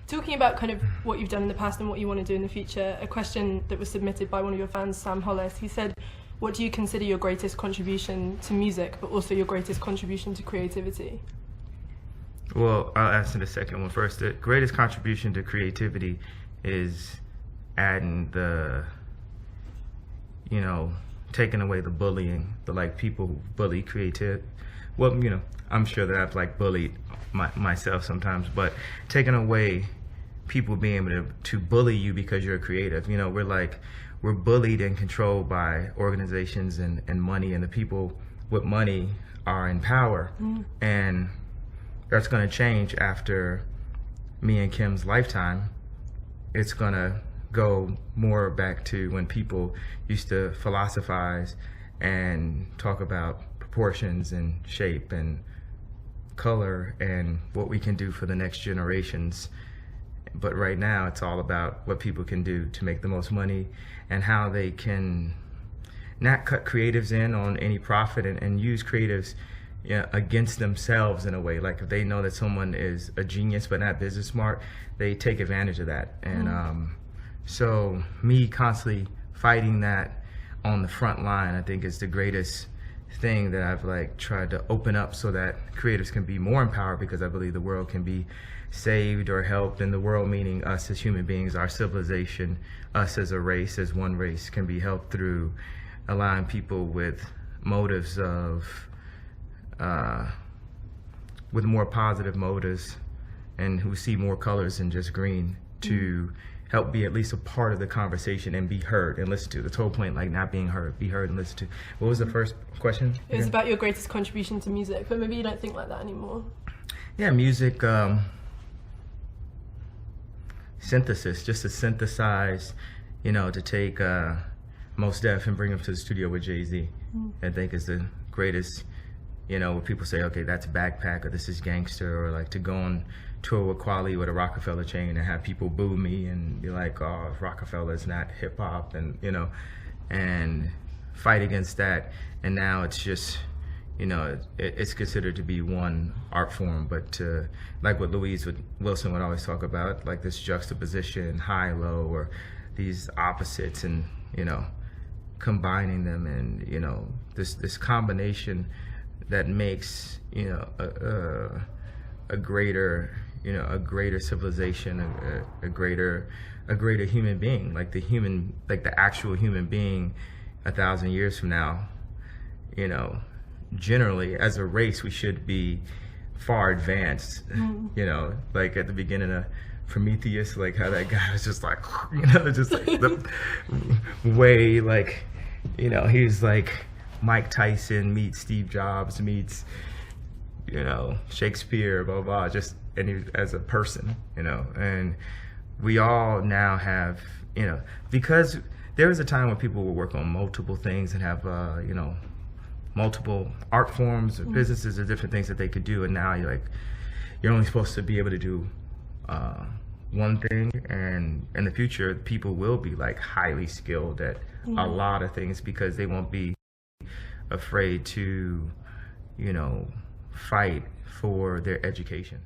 Talking about kind of what you've done in the past and what you want to do in the future, a question that was submitted by one of your fans, Sam Hollis, he said, what do you consider your greatest contribution to music, but also your greatest contribution to creativity? Well, I'll answer the second one first. The greatest contribution to creativity is adding the, taking away the bullying, people who bully creative. Well, I'm sure that I've bullied myself sometimes, but taking away people being able to bully you because you're creative. We're bullied and controlled by organizations and money, and the people with money are in power. And that's going to change after me and Kim's lifetime. It's going to go more back to when people used to philosophize and talk about proportions and shape and color and what we can do for the next generations. But right now it's all about what people can do to make the most money and how they can not cut creatives in on any profit and use creatives against themselves in a way. Like if they know that someone is a genius but not business smart, they take advantage of that. And so me constantly fighting that on the front line, I think is the greatest thing that I've tried to open up so that creatives can be more empowered, because I believe the world can be saved or helped, and the world meaning us as human beings, our civilization, us as a race, as one race, can be helped through allowing people with motives with more positive motives and who see more colors than just green to help be at least a part of the conversation and be heard and listened to. The whole point, not being heard, be heard and listened to. What was the first question? It was about your greatest contribution to music, but maybe you don't think like that anymore. Yeah, music, synthesis, just to synthesize, to take Mos Def and bring him to the studio with Jay-Z. I think is the greatest, where people say, okay, that's backpack, or this is gangster, or to go on tour with Kweli with a Rockefeller chain and have people boo me and be like, oh, Rockefeller's not hip hop, and and fight against that. And now it's just, it's considered to be one art form, but like what Louise Wilson would always talk about, this juxtaposition, high, low, or these opposites, and combining them, and this combination that makes a greater civilization, a greater human being, the actual human being 1,000 years from now. Generally as a race we should be far advanced. At the beginning of Prometheus, how that guy was just the way he's Mike Tyson meets Steve Jobs meets Shakespeare, blah blah, and he as a person, and we all now have, because there was a time when people would work on multiple things and have multiple art forms or businesses or different things that they could do, and now you're only supposed to be able to do one thing, and in the future people will be highly skilled at a lot of things because they won't be afraid to fight for their education.